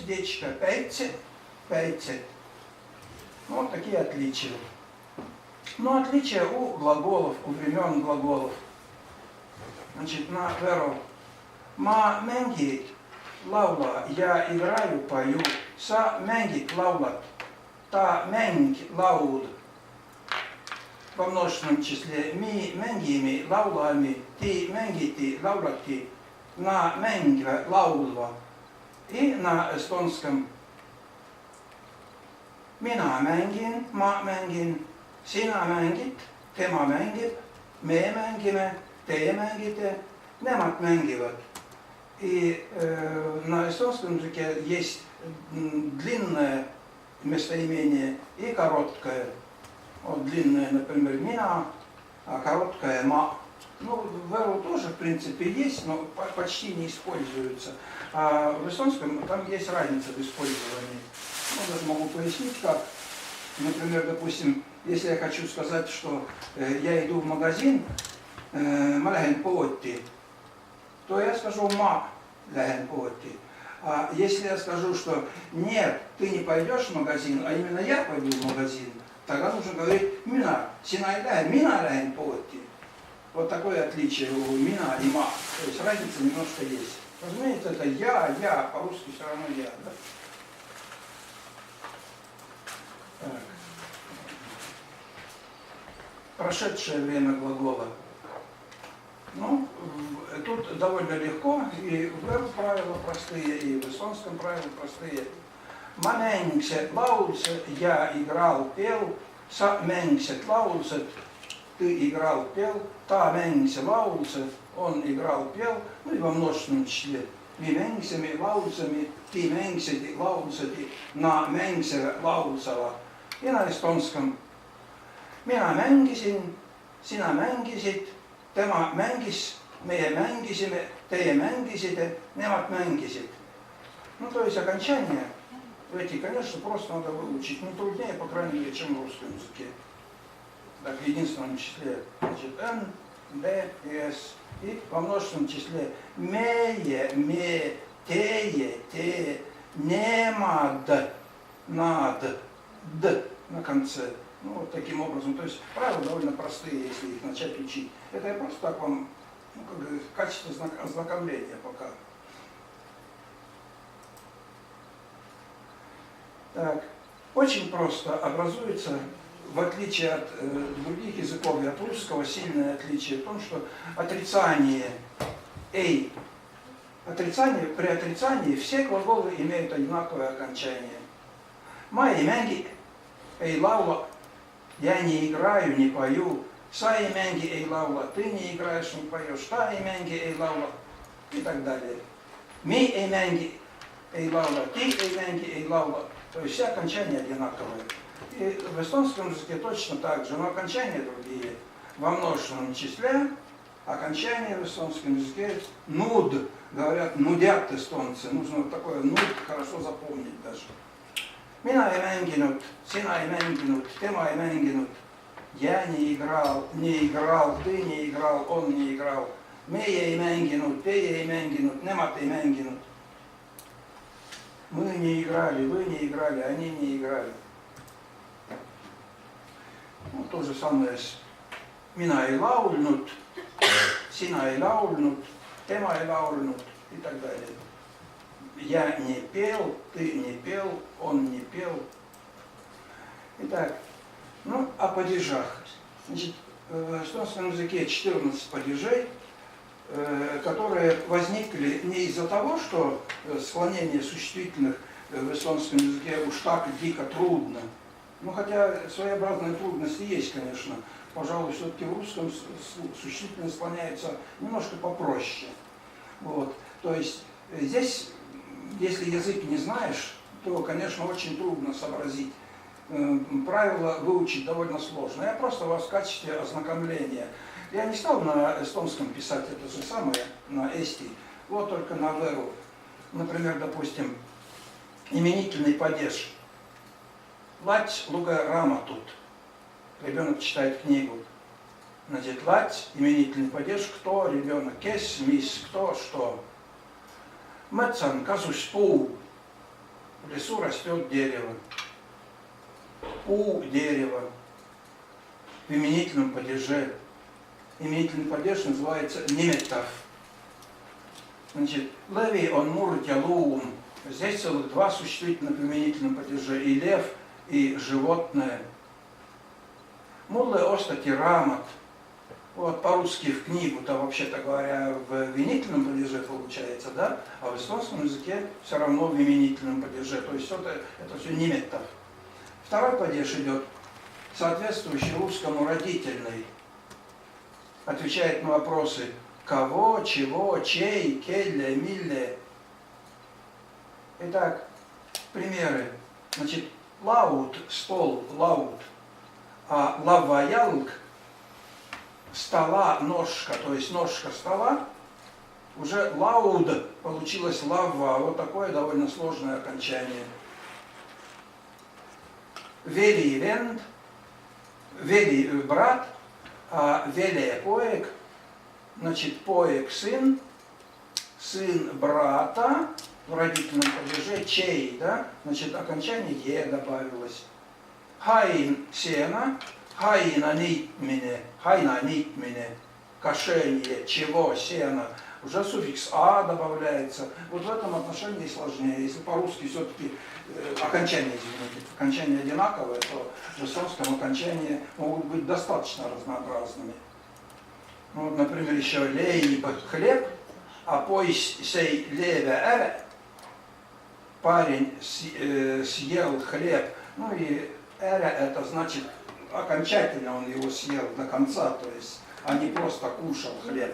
сердечко, пейце, пейце. Ну, вот такие отличия. Но отличия у глаголов, у времен глаголов. Значит, на веру. Ма менги лаула, я играю, пою. Са менги лаулат. Та менг лауд. Во множественном числе. Ми менгими лаулами. Ти менгити лаулати. На менгва лаулва. И на эстонском mina mängin, ma mängin, sina mängid, tema mängib, me mängime, teie mängite, nemad mängivad. И на эстонском языке есть длинное местоимение и короткое. Вот длинное, например, mina, а короткое ma. Ну, в эру тоже, в принципе, есть, но почти не используется. А в эстонском там есть разница в использовании. Ну, даже могу пояснить, как. Например, допустим, если я хочу сказать, что я иду в магазин, ma lähen poodi, то я скажу ma lähen poodi. А если я скажу, что нет, ты не пойдешь в магазин, а именно я пойду в магазин, тогда нужно говорить mina, sina ei lähe, mina lähen poodi. Вот такое отличие у mina и ma. То есть разница немножко есть. Разумеется, это я, по-русски все равно я. Да? Так. Прошедшее время глагола. Ну, тут довольно легко, и в эру правила простые, и в эстонском правила простые. Ma mängset, laulset, я играл, пел, sa mängset, laulset, ты играл, пел, ta mängse, laulset, он играл, пел, ну и во множественном числе. Me mängisime laulsemi, ti mängisid laulsedi, na mängse laulsava. И на эстонском. Mina mängisin, sina mängisid, tema mängis, meie mängisime, teie mängisite, nemad mängisid. Ну, то есть окончания эти, конечно, просто надо выучить. Не труднее, по крайней мере, чем в русском языке. Так, в единственном числе. Значит, N, D и S. И во множественном числе meie, me, teie, te, nemad, nad, д на конце. Ну, вот таким образом. То есть правила довольно простые, если их начать учить. Это я просто так вам, ну, как бы, в качестве ознакомления пока. Так, очень просто образуется, в отличие от других языков и от русского, сильное отличие в том, что отрицание «эй», при отрицании все глаголы имеют одинаковое окончание. Ма ei mängi, ei laula, я не играю, не пою, sa ei mängi, ei laula, ты не играешь, не поешь, ta ei mängi, ei laula и так далее. Mi ei mängi, ei laula, ti ei mängi, ei laula. То есть все окончания одинаковые. И в эстонском языке точно так же, но окончания другие. Во множественном числе окончания в эстонском языке нуд, говорят, нудят эстонцы. Нужно вот такое нуд хорошо запомнить даже. Mina ei mänginud, sina ei mänginud, tema ei mänginud. Я не играл, ты не играл, он не играл. Meie ei mänginud, teie ei mänginud, nemad ei mänginud. Мы не играли, вы не играли, они не играли. Ну, то же самое с mina ei laulnud, sina ei laulnud, tema ei laulnud и так далее. Я не пел, ты не пел, он не пел. Итак, ну, о падежах. Значит, в эстонском языке 14 падежей, которые возникли не из-за того, что склонение существительных в эстонском языке уж так дико трудно. Ну, хотя своеобразные трудности есть, конечно. Пожалуй, все-таки в русском существительное склоняется немножко попроще. Вот. То есть здесь, если язык не знаешь, то, конечно, очень трудно сообразить. Правила выучить довольно сложно. Я просто вас в качестве ознакомления. Я не стал на эстонском писать это же самое, на эсти. Вот только на веру. Например, допустим, именительный падеж. Лать луга раматут. Ребенок читает книгу. Значит, лать, именительный падеж, кто ребенок, кес, мисс, кто, что. Мэтсан, казус пу. В лесу растет дерево. У дерева. В именительном падеже. Именительный падеж называется неметав. Значит, леви он муртя луум. Здесь целых два существительных в именительном падеже. И лев, и животное. Мулле остати рамат. Вот по-русски в книгу-то, вообще-то говоря, в винительном падеже получается, да? А в эстонском языке все равно в именительном падеже. То есть это все неметав. Второй падеж идет соответствующий русскому родительный. Отвечает на вопросы кого, чего, чей, келле, милле. Итак, примеры. Значит, лаут, стол, лаут. А лаваялк, стола, ножка, то есть ножка стола, уже лауд получилось лава. Вот такое довольно сложное окончание. Вели вент, вели брат, а веле поек, значит, поек сын, сын брата, в родительном падеже, чей, да, значит, окончание е добавилось. Хайн сена, хайна нитмине, кошенье, чего, сена, уже суффикс а добавляется. Вот в этом отношении сложнее. Если по-русски все-таки окончания одинаковые, то в эстонском окончания могут быть достаточно разнообразными. Ну, вот, например, еще лейб хлеб, а поис сей леве парень съел хлеб, ну и это значит окончательно он его съел до конца, то есть, а не просто кушал хлеб.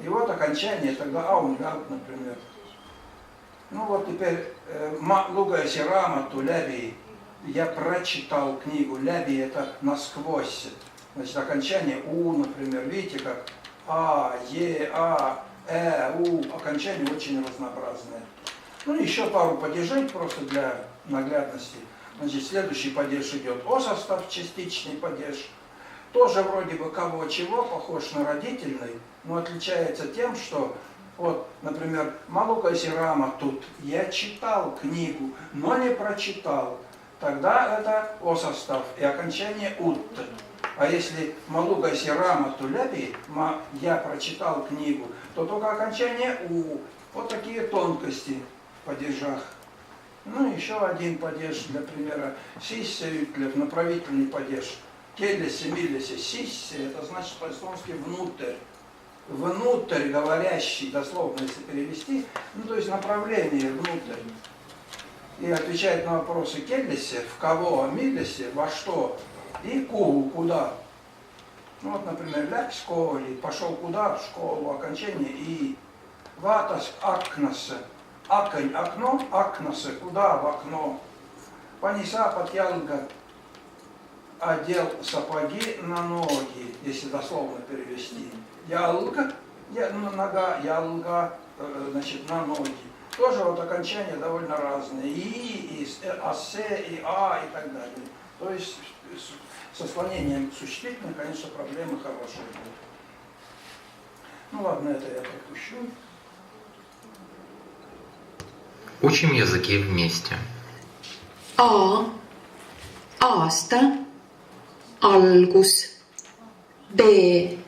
И вот окончание тогда аунляут, например. Ну вот теперь лугаси рамату ляби. Я прочитал книгу. Ляби это насквозь. Значит, окончание у, например. Видите, как а, е, а, у. Окончания очень разнообразные. Ну еще пару падежей просто для наглядности. Значит, следующий падеж идет о состав, частичный падеж. Тоже вроде бы кого чего, похож на родительный, но отличается тем, что, вот, например, Малукаси Рама тут, я читал книгу, но не прочитал. Тогда это о состав и окончание ут. А если Малукаси Рама туляпи, я прочитал книгу, то только окончание у. Вот такие тонкости в падежах. Ну, еще один падеж, для примера, сиссе-ютлев, направительный падеж. Келесе, милесе, сиссе, это значит по-эстонски внутрь. Внутрь говорящий, дословно, если перевести, ну, то есть направление внутрь. И отвечает на вопросы келесе, в кого, милесе, во что, и ку, куда. Ну, вот, например, ляпь в школе, пошел куда, в школу, окончание, и ватас акнаса, аконь, окно, акнаса, куда, в окно. Паниса подъялга, одел сапоги на ноги, если дословно перевести. Ялга, нога, ялга, значит, на ноги. Тоже вот окончания довольно разные. И асе, и а, и так далее. То есть со склонением существительных, конечно, проблемы хорошие будут. Ну ладно, это я пропущу. Учим языки вместе. A. Aasta. Algus. B.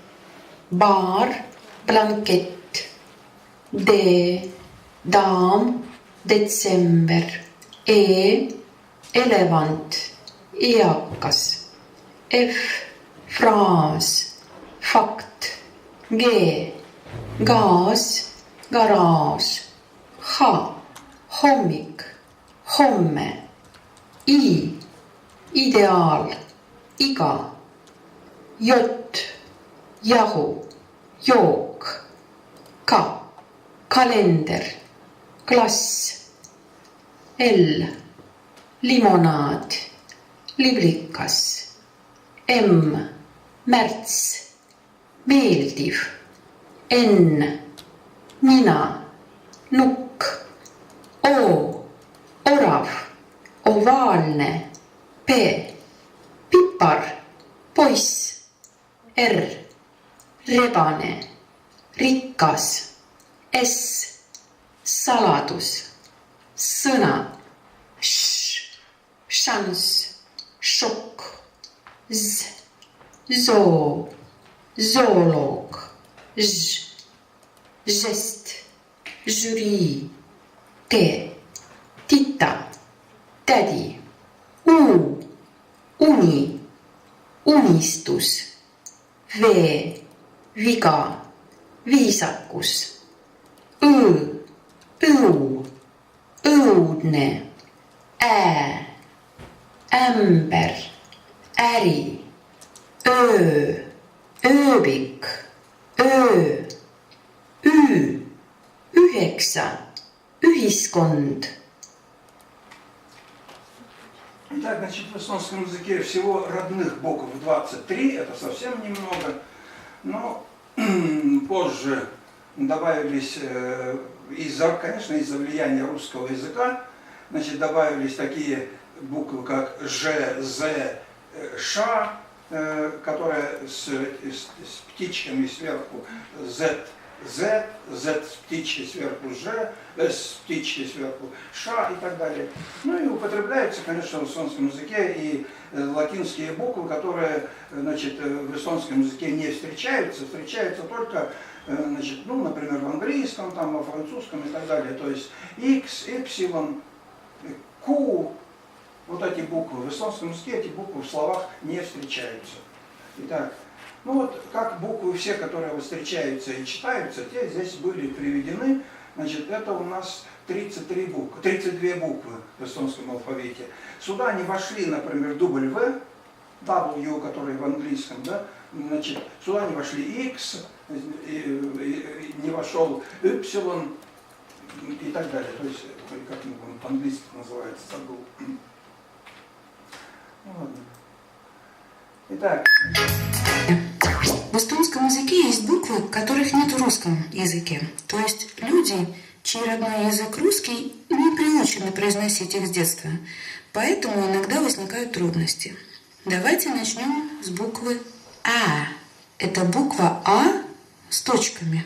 Baar. Blankett. D. Daam. Detsember. E. Elevant. Eakas. F. Fraas. Fakt. G. Gaas. Garaaž. H. Hommik. Homme. I. Ideaal. Iga. J. Jahu. Jook. K. Kalender. Klass. L. Limonaad. Librikas. M. Märts. Meeldiv. N. Nina. Nukk. O. Orav. Ovaalne. P. Pipar. Poiss. R. Rebane. Rikas. S. Saladus. Sõna. шанс, шок, зоо, зоолог, жест, жюри, тита, tädi, uni, unistus, viga, viisakus, õu, õudne, ämber, äri, ööbik, üheksa, ühiskond. Итак, значит, в эстонском языке всего родных букв 23, это совсем немного, но позже добавились, конечно, из-за влияния русского языка, значит, добавились такие буквы, как Ж, З, Ш, которая с птичками сверху, Z, Z с птичкой сверху Ж, с птичкой сверху Ш и так далее. Ну и употребляются, конечно, в эстонском языке и латинские буквы, которые, значит, в эстонском языке не встречаются, встречаются только, значит, ну, например, в английском, там, во французском и так далее. То есть X, Y, Q, вот эти буквы. В эстонском языке эти буквы в словах не встречаются. Итак, ну вот как буквы все, которые встречаются и читаются, те здесь были приведены. Значит, это у нас 32 буквы в эстонском алфавите. Сюда не вошли, например, W, который в английском, да, значит, сюда не вошли X, не вошел Y и так далее. То есть, как он по-английски называется, забыл. Ну ладно. Итак. В эстонском языке есть буквы, которых нет в русском языке. То есть люди, чей родной язык русский, не приучены произносить их с детства. Поэтому иногда возникают трудности. Давайте начнем с буквы А. Это буква А с точками.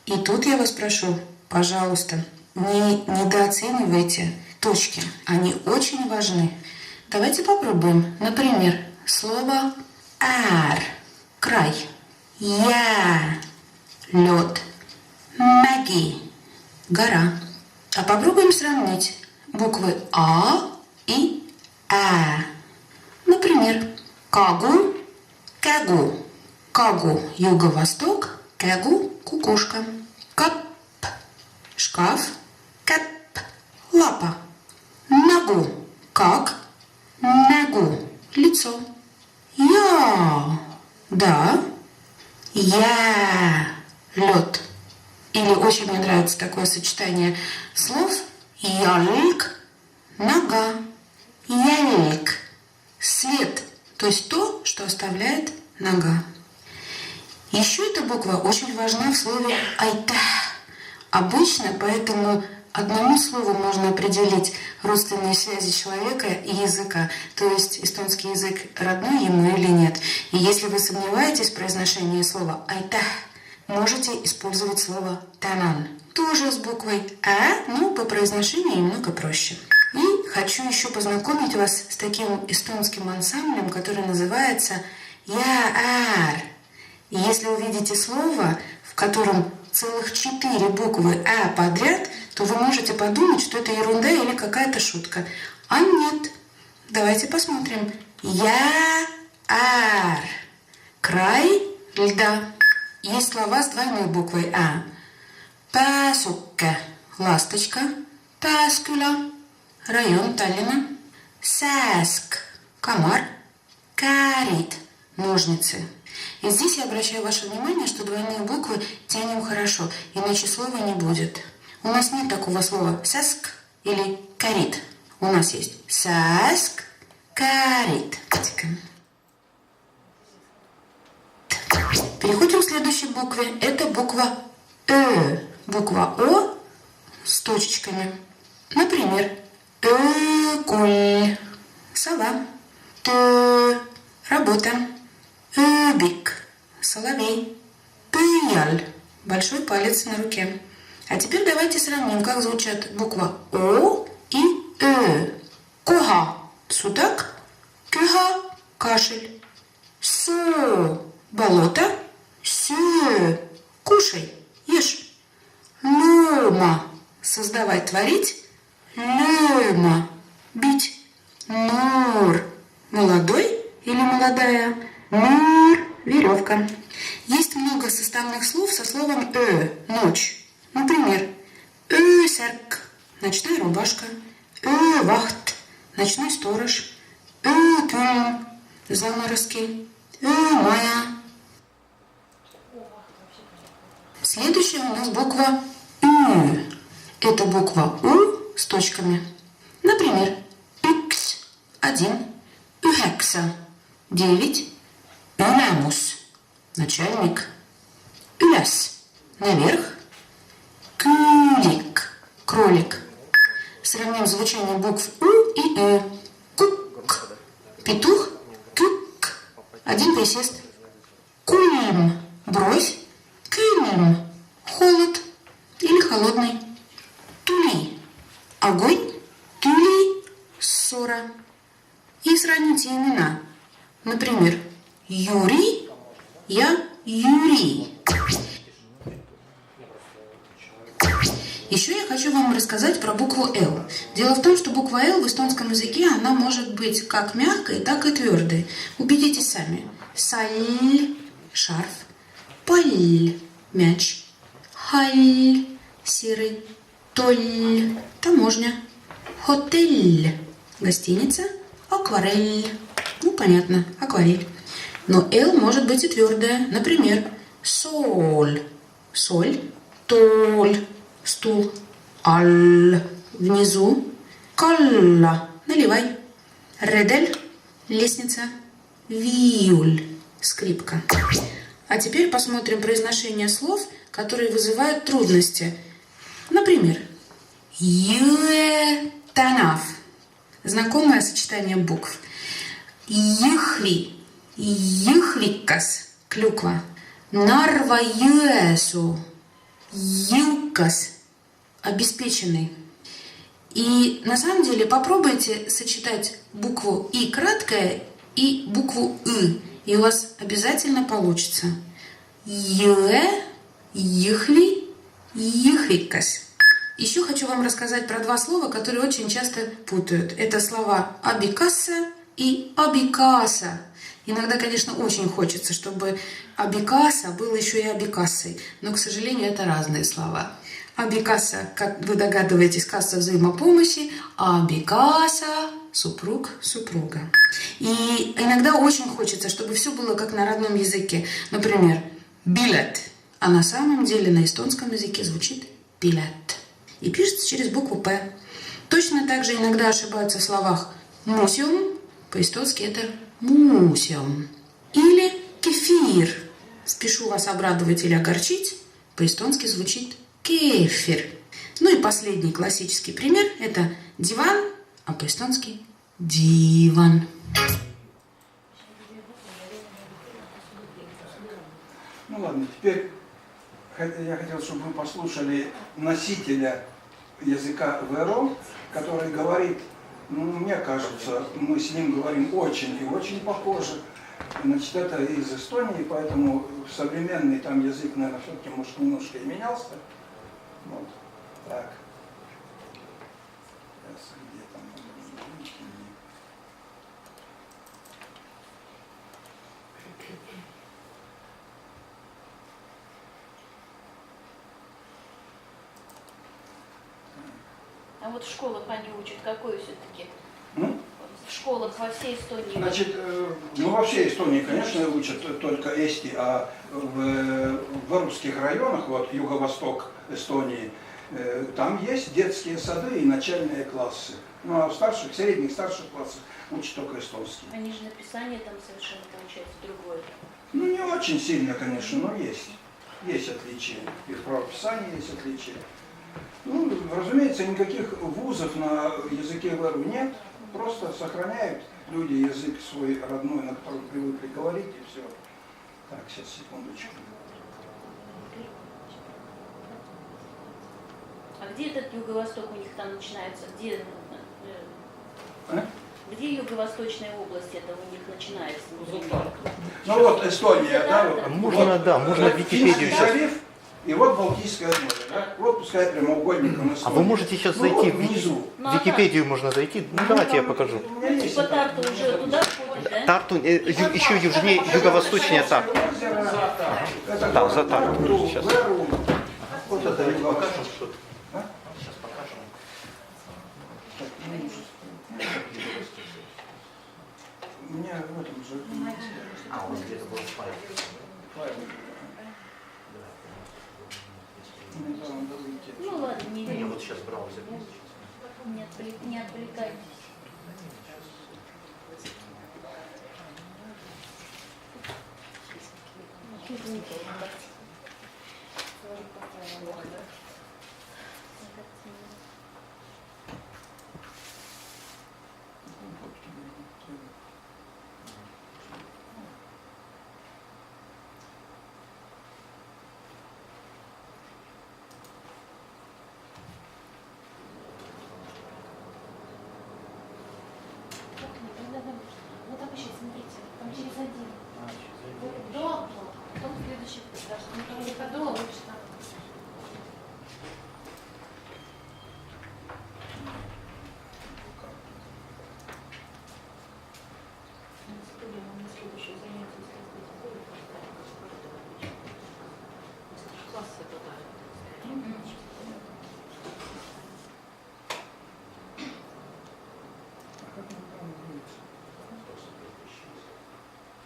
И тут я вас прошу, пожалуйста, не недооценивайте точки. Они очень важны. Давайте попробуем. Например, слово «ар» – край. Я – лед. Mägi – гора. А попробуем сравнить буквы А и А. Например, Кагу – Кягу. Кагу – юго-восток, Кягу – кукушка. Кап – шкаф, Кэп – лапа. Нагу – как, Нагу – лицо. Я – да. Я – лед. Или очень мне нравится такое сочетание слов. Ялик – нога. Ялик – свет, то есть то, что оставляет нога. Еще эта буква очень важна в слове «айта». Обычно по этому одному слову можно определить родственные связи человека и языка, то есть эстонский язык родной ему или нет. И если вы сомневаетесь в произношении слова «айта», можете использовать слово «танан». Тоже с буквой «а», но по произношению немного проще. И хочу еще познакомить вас с таким эстонским ансамблем, который называется «Я-ар». И если увидите слово, в котором целых 4 буквы «а» подряд, то вы можете подумать, что это ерунда или какая-то шутка. А нет. Давайте посмотрим. Я-ар. Край льда. Есть слова с двойной буквой «а». Pääsuke – ласточка. Pääsküla – район Таллина. Sääsk – комар. Käärid – ножницы. И здесь я обращаю ваше внимание, что двойные буквы тянем хорошо, иначе слова не будет. У нас нет такого слова «саск» или «карит». У нас есть «саск», «карит». Переходим к следующей букве. Это буква «э». Буква «о» с точечками. Например, «экуль» – сова. «Тö» – работа. «Öbik» – соловей. «Пыяль» – большой палец на руке. А теперь давайте сравним, как звучат буква «о» и «э». Коха Судак, кюха, кашель. Сö, болото. Сö, кушай, ешь. Лёма, создавать, творить. Лёма, бить. Нур, молодой или молодая. Нур, веревка. Есть много составных слов со словом ночь. Например, серк, ночная рубашка. Вахт, ночной сторож. Тюль, заморозки. Мая. Следующая у нас буква Ü. Это буква У с точками. Например, X 1, Üheksa 9, Ülemus начальник, Üles наверх, Кюлик кролик. Сравним звучание букв У и Ü. Кук петух, кюк один присест. Кульм брось, кюльм холод или холодный. Тули огонь, тюли ссора. И сравните имена. Например, Юрий, я Юрий. Еще я хочу вам рассказать про букву «Л». Дело в том, что буква «Л» в эстонском языке, она может быть как мягкой, так и твердой. Убедитесь сами. Саль – шарф, паль – мяч, халь – серый, толь – таможня, хотель – гостиница, акварель – ну, понятно, акварель. Но «Л» может быть и твердая. Например, соль – соль, толь – стул, аль внизу, калла наливай, редель лестница, виюль скрипка. А теперь посмотрим произношение слов, которые вызывают трудности. Например, юэтанав. Знакомое сочетание букв. Юхли, юхликас клюква, нарва юэсу, юкас обеспеченный. И на самом деле попробуйте сочетать букву И краткая и букву И, и у вас обязательно получится. Юэ, юхли, юхрикас. Еще хочу вам рассказать про два слова, которые очень часто путают. Это слова абикаса и абикаса. Иногда, конечно, очень хочется, чтобы абикаса был еще и абикасой, но, к сожалению, это разные слова. Абикаса, как вы догадываетесь, касса взаимопомощи, а абикаса – супруг, супруга. И иногда очень хочется, чтобы все было как на родном языке. Например, билет, а на самом деле на эстонском языке звучит билет. И пишется через букву «П». Точно так же иногда ошибаются в словах «мусеум», по-эстонски это «мусеум». Или «кефир». Спешу вас обрадовать или огорчить, по-эстонски звучит «кефир». Ну и последний классический пример – это «диван», а по-эстонски «диван». Ну ладно, теперь я хотел, чтобы вы послушали носителя языка ВРО, который говорит, ну, мне кажется, мы с ним говорим очень и очень похоже. Значит, это из Эстонии, поэтому современный там язык, наверное, все-таки, может, немножко и менялся. Вот, так. Сейчас, где там? А вот в школах они учат, какую все-таки? В школах во всей Эстонии? Значит, ну во всей Эстонии, конечно, учат только эсти, а в русских районах, вот юго-восток Эстонии, там есть детские сады и начальные классы. Ну а в старших, средних, старших классах учат только эстонский. Они же написание там совершенно получается другое. Ну не очень сильно, конечно, но есть. Есть отличия. И в правописании есть отличия. Ну, разумеется, никаких вузов на языке ВРУ нет. Просто сохраняют люди язык свой родной, на котором привыкли говорить, и все. Так, сейчас, секундочку. А где этот юго-восток у них там начинается? Где? Где юго-восточная область это у них начинается? Ну вот Эстония, да? Вот, Можно, вот, да, можно в Википедию Финский сейчас. залив, и вот Балтийское море, да? Вот пускай прямоугольником А вы можете сейчас зайти вот внизу. в Википедию, можно зайти. Ну давайте я покажу. У меня есть Типа это. Тарту уже туда входит, да? Тарту, еще южнее, юго-восточнее Тарту. Это Да, город за Тарту Тарту, сейчас. Веру. Вот это юго-восток. что-то. А? Сейчас покажем. Так, ну, у меня в этом же А, вот где-то был файл. файл. Мне там надо выйти. Ну ладно, Не, вот сейчас браузер. не отвлекайтесь. Вот там еще, смотрите, там через один. Да, потом следующий, даже не подумал, лучше там.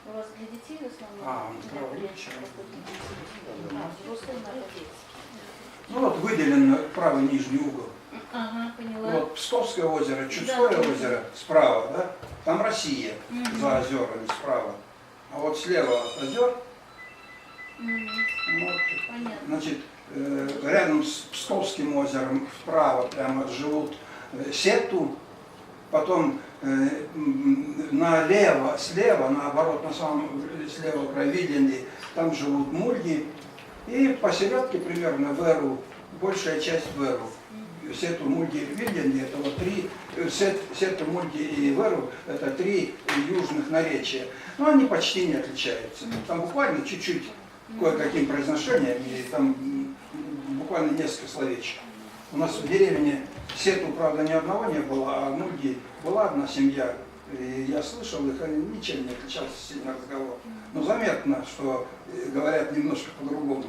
У вас для детей в основном? А, Для право, для лучше. взрослых надо детский. Ну вот выделен правый нижний угол. Ага, поняла. Вот Псковское озеро, Чудское Да. озеро справа, да? Там Россия Мгм. за озерами справа. А вот слева от озер, вот, Понятно. значит, рядом с Псковским озером вправо прямо живут Сету, потом налево, слева, наоборот, на самом слева краю Виленди, там живут мульи, и посередке примерно Веру, большая часть Веру. Сету, Мульди, Виленди, это вот три, Сету, Мульди и Веру, это три южных наречия. Но они почти не отличаются. Там буквально чуть-чуть кое-каким произношением, и там буквально несколько словечек. У нас в деревне Сету, правда, ни одного не было, а Мульди была одна семья. И я слышал их, они ничем не отличался сильно разговор. Но заметно, что говорят немножко по-другому.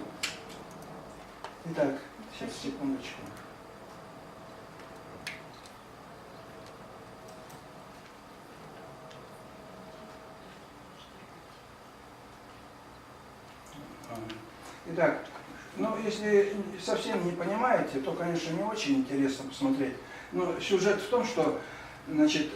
Итак, сейчас, секундочку. Итак, ну, если совсем не понимаете, то, конечно, не очень интересно посмотреть. Но сюжет в том, что, значит,